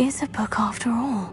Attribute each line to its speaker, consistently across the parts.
Speaker 1: is a book after all.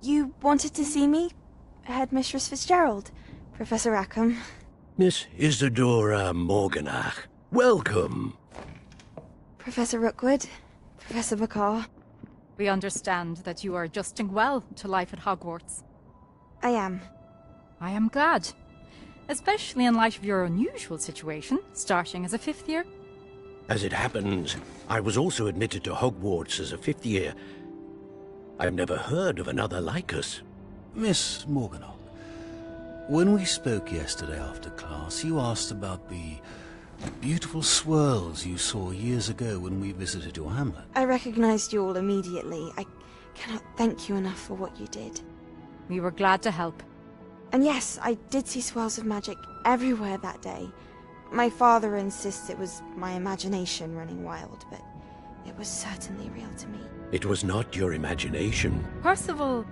Speaker 2: You wanted to see me? Headmistress Fitzgerald, Professor Rackham.
Speaker 3: Miss Isadora Morganach, welcome.
Speaker 2: Professor Rookwood, Professor Bakar.
Speaker 4: We understand that you are adjusting well to life at Hogwarts.
Speaker 2: I am.
Speaker 4: I am glad. Especially in light of your unusual situation, starting as a 5th year.
Speaker 3: As it happens, I was also admitted to Hogwarts as a 5th year. I've never heard of another like us.
Speaker 5: Miss Morganach, when we spoke yesterday after class, you asked about the beautiful swirls you saw years ago when we visited your hamlet.
Speaker 2: I recognized you all immediately. I cannot thank you enough for what you did.
Speaker 4: We were glad to help.
Speaker 2: And yes, I did see swirls of magic everywhere that day. My father insists it was my imagination running wild, but it was certainly real to me.
Speaker 3: It was not your imagination.
Speaker 4: Percival,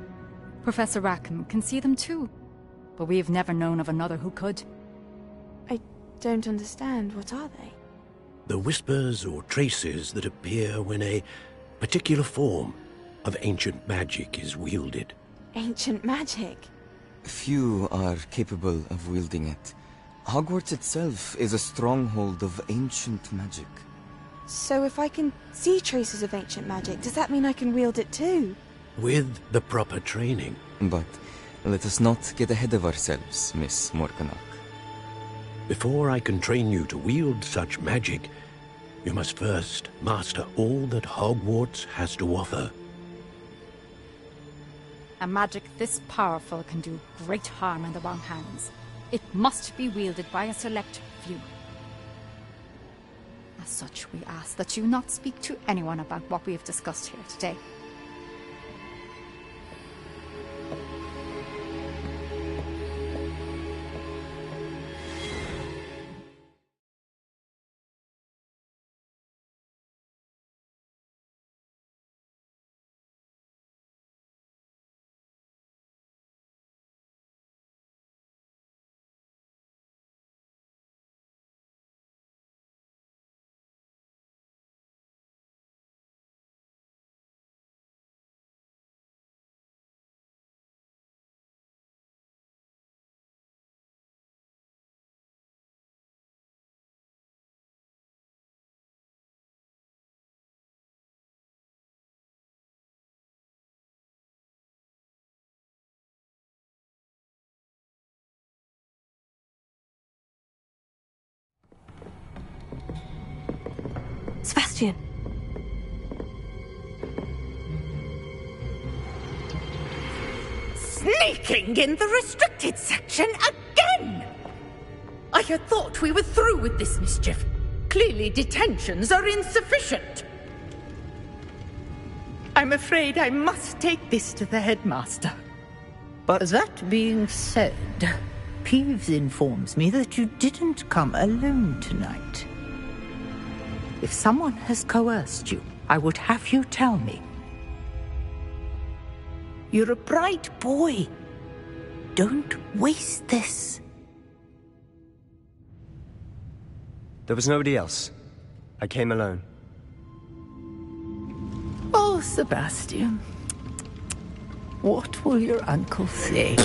Speaker 4: Professor Rackham can see them too, but we have never known of another who could.
Speaker 2: I don't understand. What are they?
Speaker 3: The whispers or traces that appear when a particular form of ancient magic is wielded.
Speaker 2: Ancient magic?
Speaker 6: Few are capable of wielding it. Hogwarts itself is a stronghold of ancient magic.
Speaker 2: So if I can see traces of ancient magic, does that mean I can wield it too?
Speaker 3: With the proper training.
Speaker 6: But let us not get ahead of ourselves, Miss Morganach.
Speaker 3: Before I can train you to wield such magic, you must first master all that Hogwarts has to offer.
Speaker 4: A magic this powerful can do great harm in the wrong hands. It must be wielded by a select few. As such, we ask that you not speak to anyone about what we have discussed here today.
Speaker 1: Sebastian.
Speaker 7: Sneaking in the restricted section again! I had thought we were through with this mischief. Clearly detentions are insufficient. I'm afraid I must take this to the headmaster.
Speaker 8: But
Speaker 7: that being said, Peeves informs me that you didn't come alone tonight. If someone has coerced you, I would have you tell me. You're a bright boy. Don't waste this.
Speaker 8: there was nobody else. I came alone.
Speaker 7: Oh, Sebastian. What will your uncle say?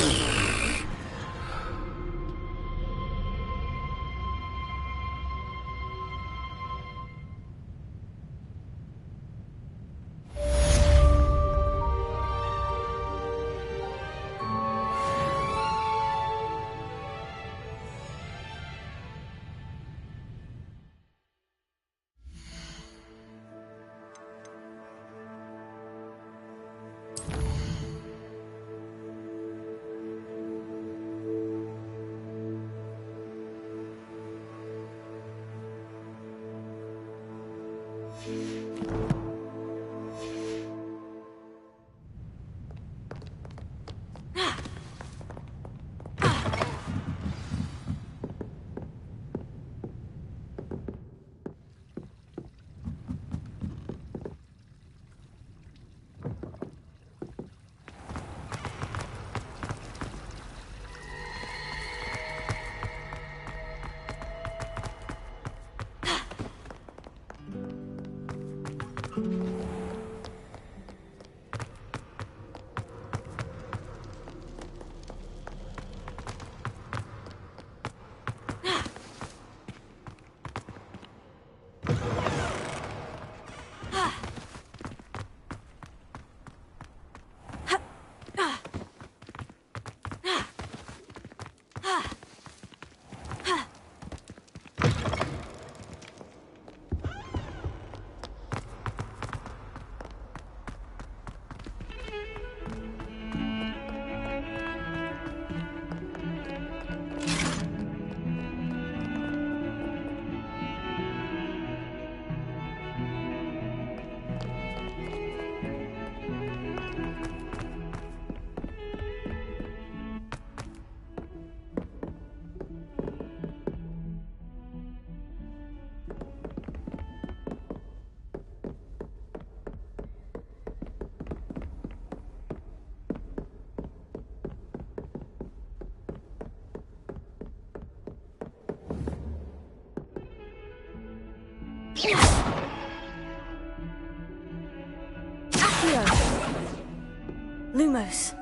Speaker 1: Lumos.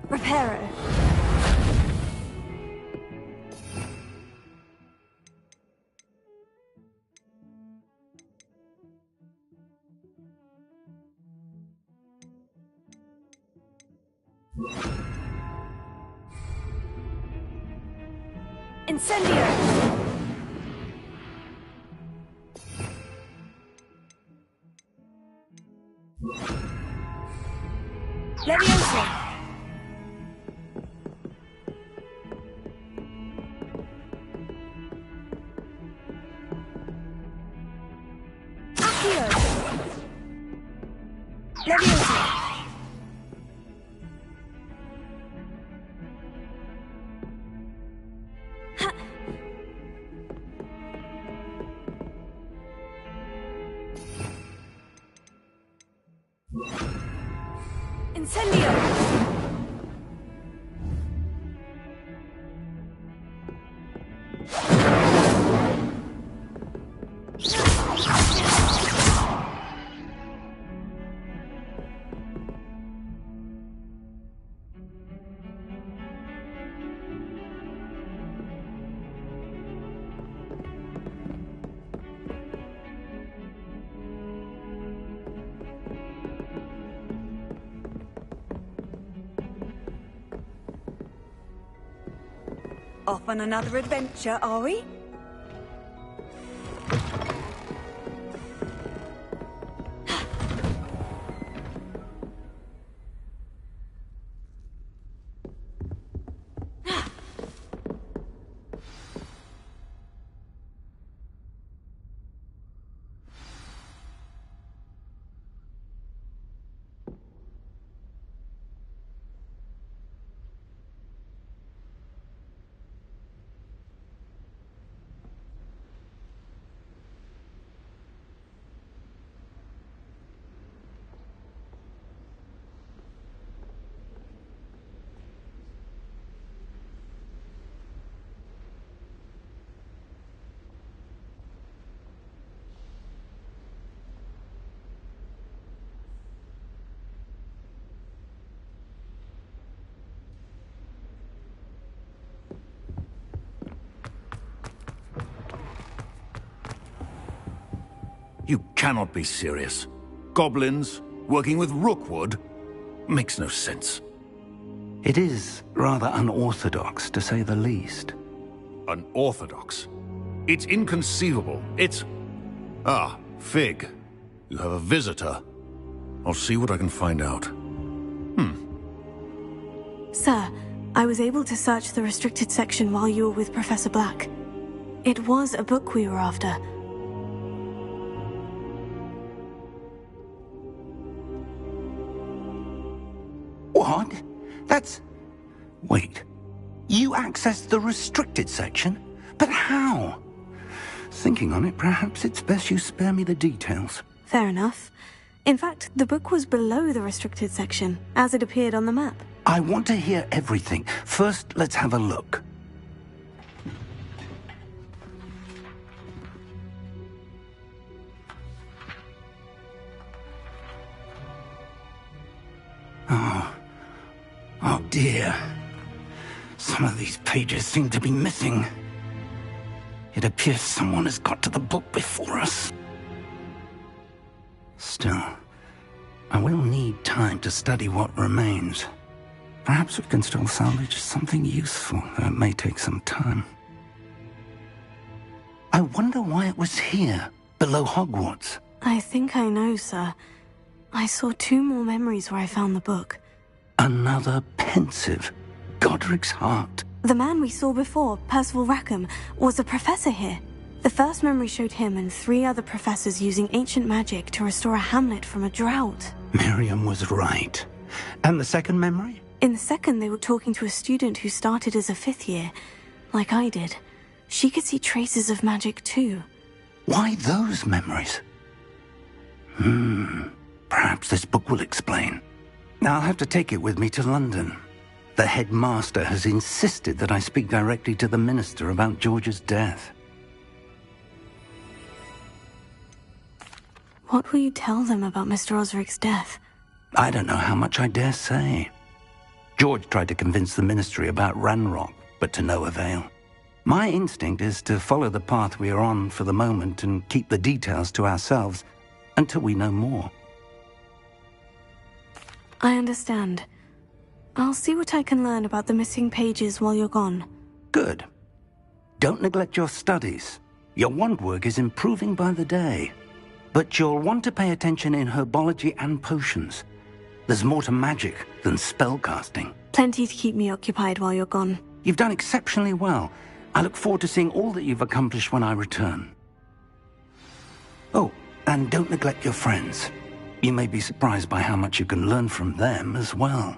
Speaker 1: Reparo. Incendio. Leviosa. Accio. Leviosa. Ha. Incendio. Off on another adventure, are we?
Speaker 5: You cannot be serious. Goblins, working with Rookwood? Makes no sense.
Speaker 9: It is rather unorthodox, to say the least.
Speaker 5: Unorthodox? It's inconceivable. It's... Ah, Fig. You have a visitor. I'll see what I can find out.
Speaker 10: Sir, I was able to search the restricted section while you were with Professor Black. It was a book we were after.
Speaker 9: What? That's... Wait. You accessed the restricted section? But how? Thinking on it, perhaps it's best you spare me the details.
Speaker 10: Fair enough. In fact, the book was below the restricted section, as it appeared on the map.
Speaker 9: I want to hear everything. First, let's have a look. Oh dear. Some of these pages seem to be missing. It appears someone has got to the book before us. Still, I will need time to study what remains. Perhaps we can still salvage something useful, though it may take some time. I wonder why it was here, below Hogwarts.
Speaker 10: I think I know, sir. I saw 2 more memories where I found the book.
Speaker 9: Another pensive. Godric's heart.
Speaker 10: The man we saw before, Percival Rackham, was a professor here. The first memory showed him and 3 other professors using ancient magic to restore a hamlet from a drought.
Speaker 9: Miriam was right. And the second memory?
Speaker 10: In the second, they were talking to a student who started as a 5th year, like I did. She could see traces of magic too.
Speaker 9: Why those memories? Perhaps this book will explain. I'll have to take it with me to London. The headmaster has insisted that I speak directly to the minister about George's death.
Speaker 10: What will you tell them about Mr. Osric's death?
Speaker 9: I don't know how much I dare say. George tried to convince the ministry about Ranrock, but to no avail. My instinct is to follow the path we are on for the moment and keep the details to ourselves until we know more.
Speaker 10: I understand. I'll see what I can learn about the missing pages while you're gone.
Speaker 9: Good. Don't neglect your studies. Your wand work is improving by the day. But you'll want to pay attention in herbology and potions. There's more to magic than spellcasting.
Speaker 10: Plenty to keep me occupied while you're gone.
Speaker 9: You've done exceptionally well. I look forward to seeing all that you've accomplished when I return. Oh, and don't neglect your friends. You may be surprised by how much you can learn from them as well.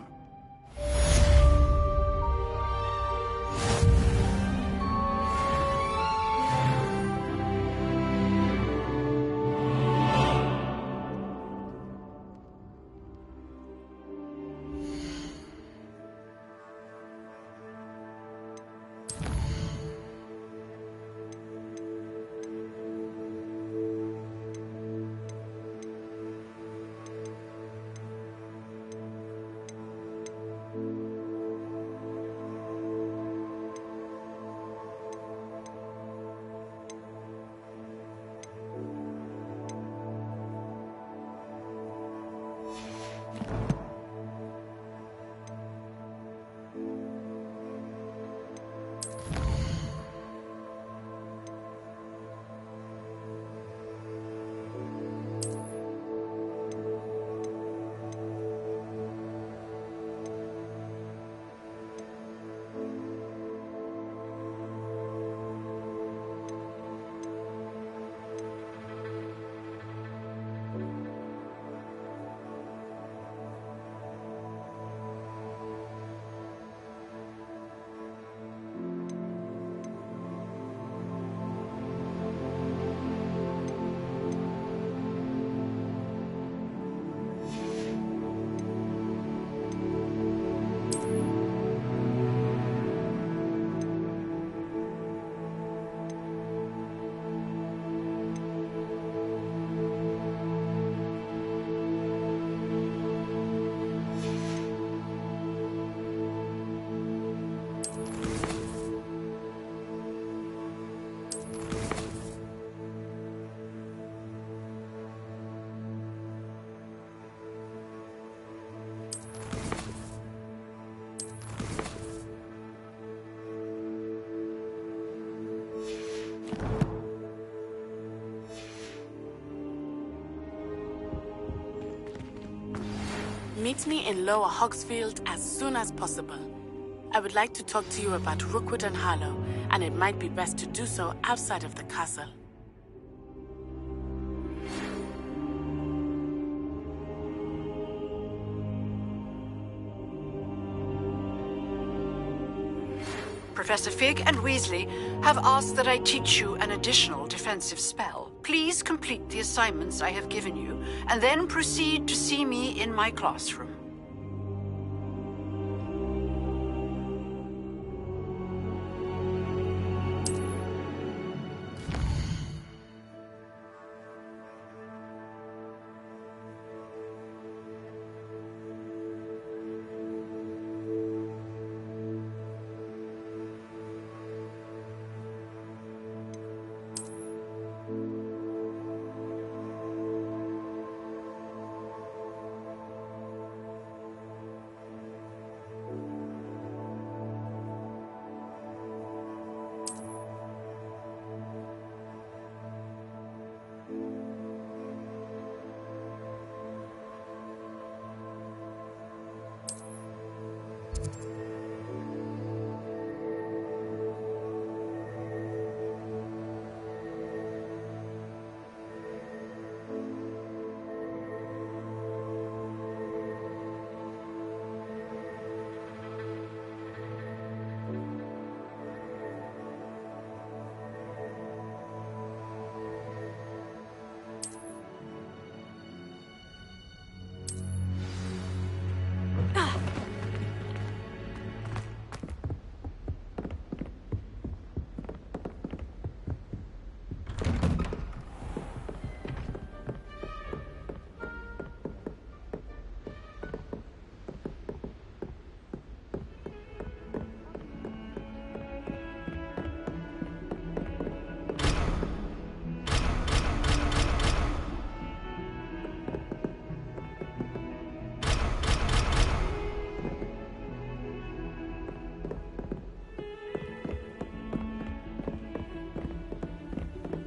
Speaker 11: meet me in Lower Hogsfield as soon as possible. I would like to talk to you about Rookwood and Harlow, and it might be best to do so outside of the castle.
Speaker 12: Professor Fig and Weasley have asked that I teach you an additional defensive spell. Please complete the assignments I have given you, and then proceed to see me in my classroom.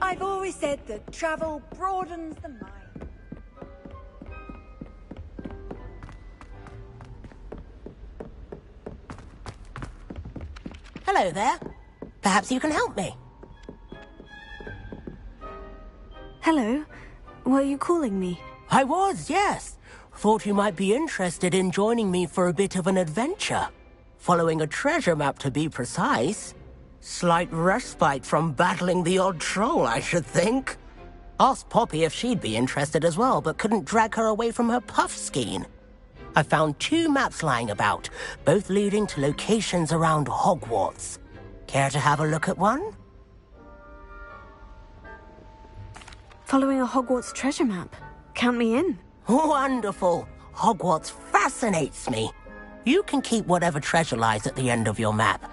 Speaker 1: I've always said that travel broadens the mind.
Speaker 13: Hello there. Perhaps you can help me.
Speaker 10: Hello. Were you calling me?
Speaker 13: I was, yes. Thought you might be interested in joining me for a bit of an adventure. Following a treasure map, to be precise. Slight respite from battling the odd troll, I should think. Asked Poppy if she'd be interested as well, but couldn't drag her away from her puff skein. I found 2 maps lying about, both leading to locations around Hogwarts. Care to have a look at one?
Speaker 10: Following a Hogwarts treasure map. Count me in.
Speaker 13: Wonderful. Hogwarts fascinates me. You can keep whatever treasure lies at the end of your map.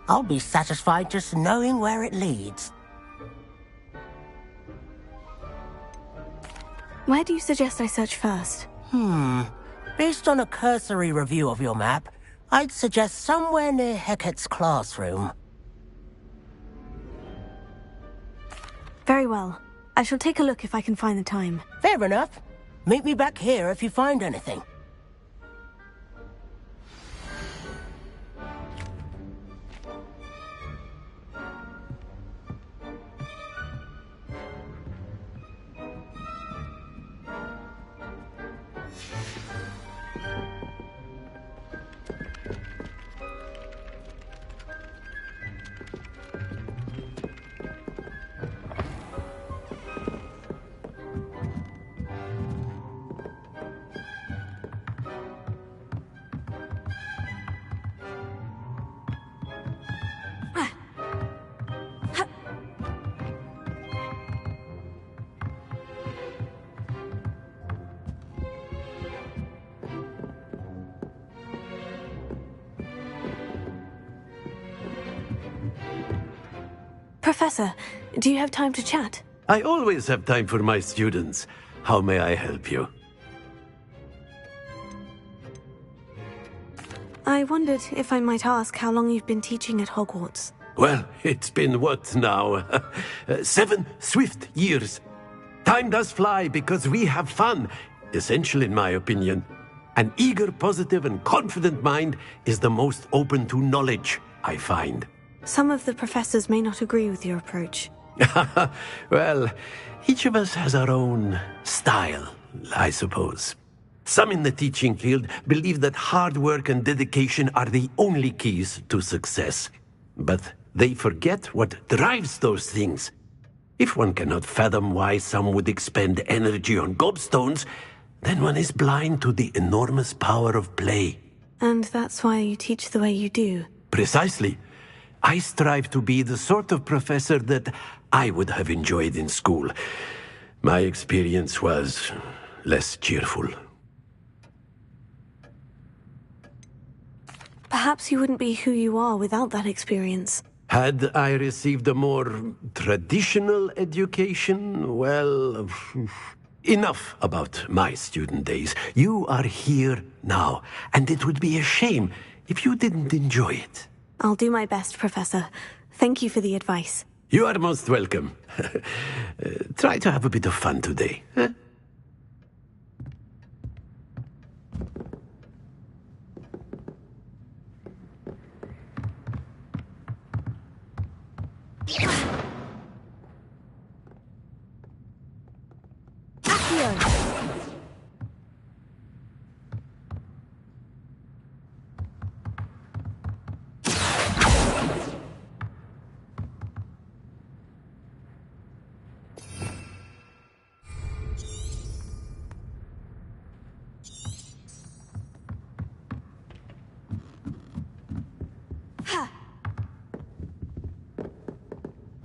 Speaker 13: I'll be satisfied just knowing where it leads.
Speaker 10: Where do you suggest I search first?
Speaker 13: Based on a cursory review of your map, I'd suggest somewhere near Hecat's classroom.
Speaker 10: Very well. I shall take a look if I can find the time.
Speaker 13: Fair enough. Meet me back here if you find anything.
Speaker 10: Professor, do you have time to chat?
Speaker 3: I always have time for my students. How may I help you?
Speaker 10: I wondered if I might ask how long you've been teaching at Hogwarts.
Speaker 3: Well, it's been what now? 7 swift years. Time does fly because we have fun. Essential in my opinion. An eager, positive, and confident mind is the most open to knowledge, I find.
Speaker 10: Some of the professors may not agree with your approach.
Speaker 3: Well, each of us has our own style, I suppose. Some in the teaching field believe that hard work and dedication are the only keys to success. But they forget what drives those things. If one cannot fathom why some would expend energy on gobstones, then one is blind to the enormous power of play.
Speaker 10: And that's why you teach the way you do.
Speaker 3: Precisely. I strive to be the sort of professor that I would have enjoyed in school. My experience was less cheerful.
Speaker 10: Perhaps you wouldn't be who you are without that experience.
Speaker 3: Had I received a more traditional education, well, enough about my student days. You are here now, and it would be a shame if you didn't enjoy it.
Speaker 10: I'll do my best, Professor. Thank you for the advice.
Speaker 3: You are most welcome. Try to have a bit of fun today. Huh?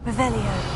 Speaker 10: Revelio.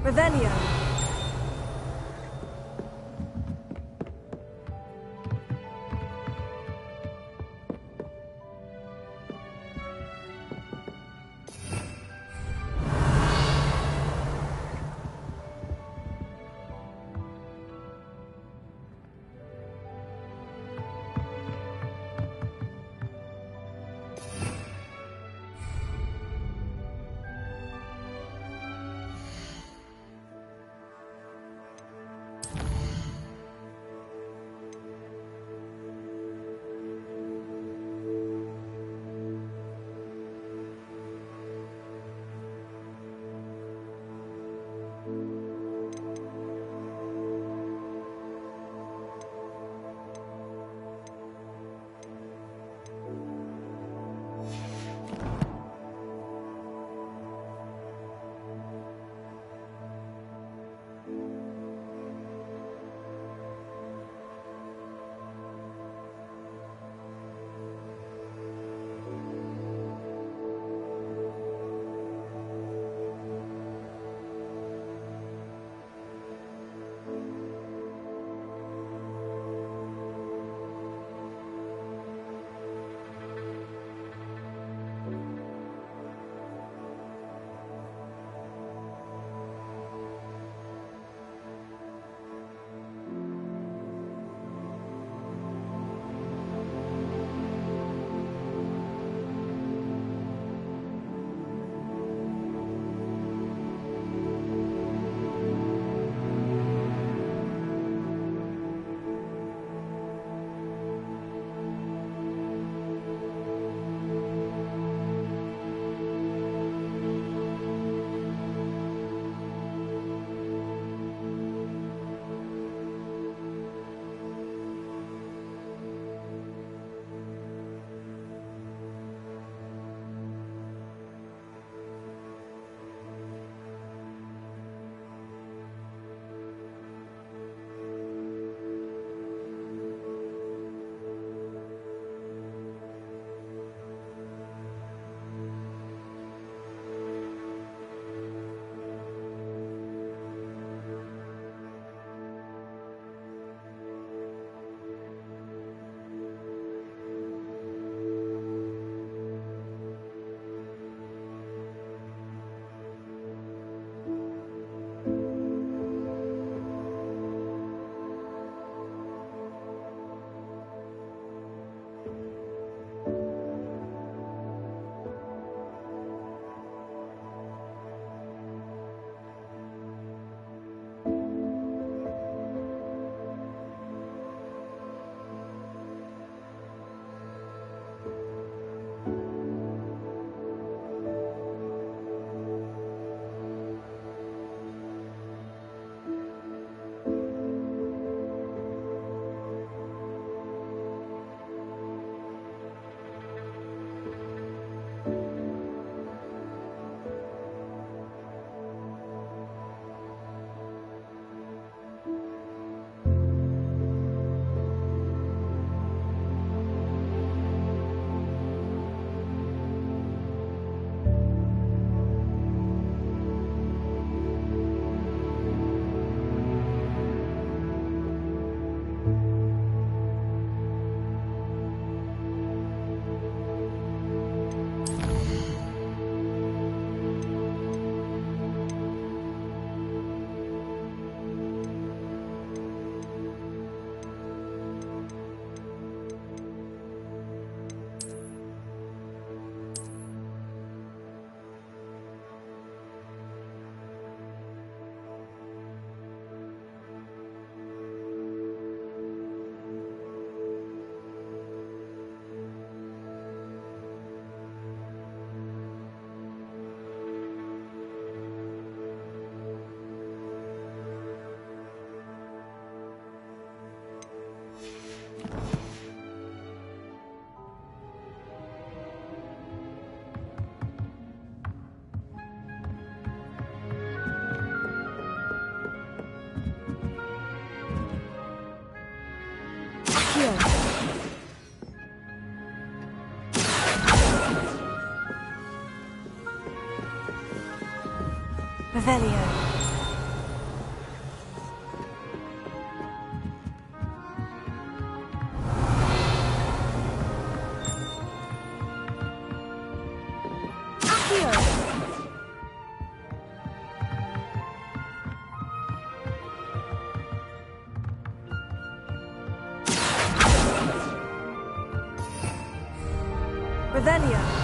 Speaker 10: Revelio. Revelio. Revelio.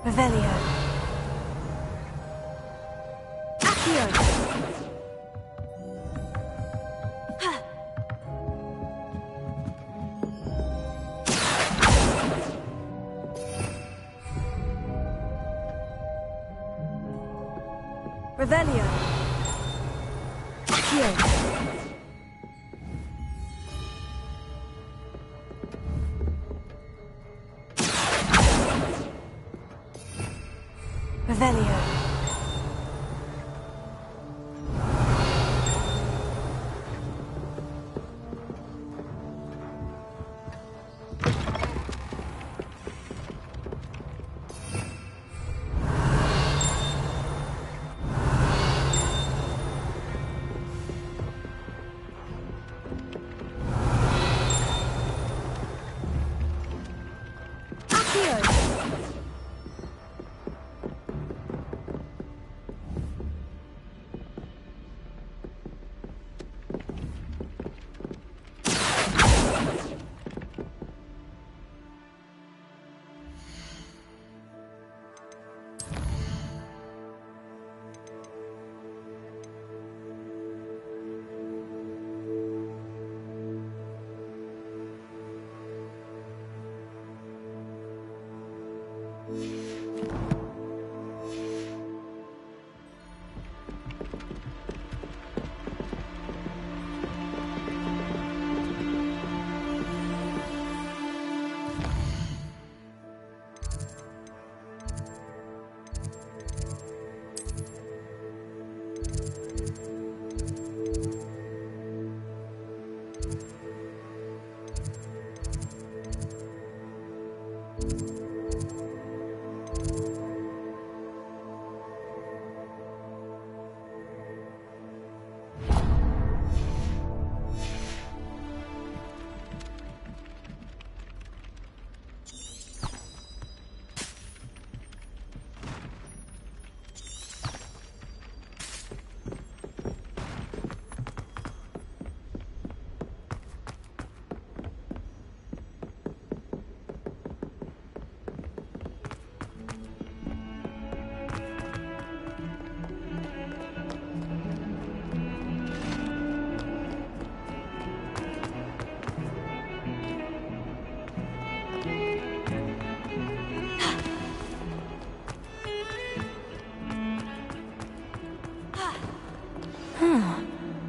Speaker 10: Revelio. Accio. Revelio. Accio. Revelio.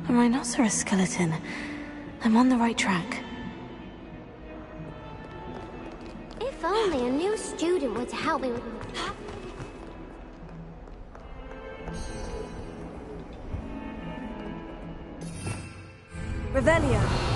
Speaker 10: A rhinoceros skeleton. I'm on the right track.
Speaker 14: If only a new student were to help me with my...
Speaker 10: Revelio.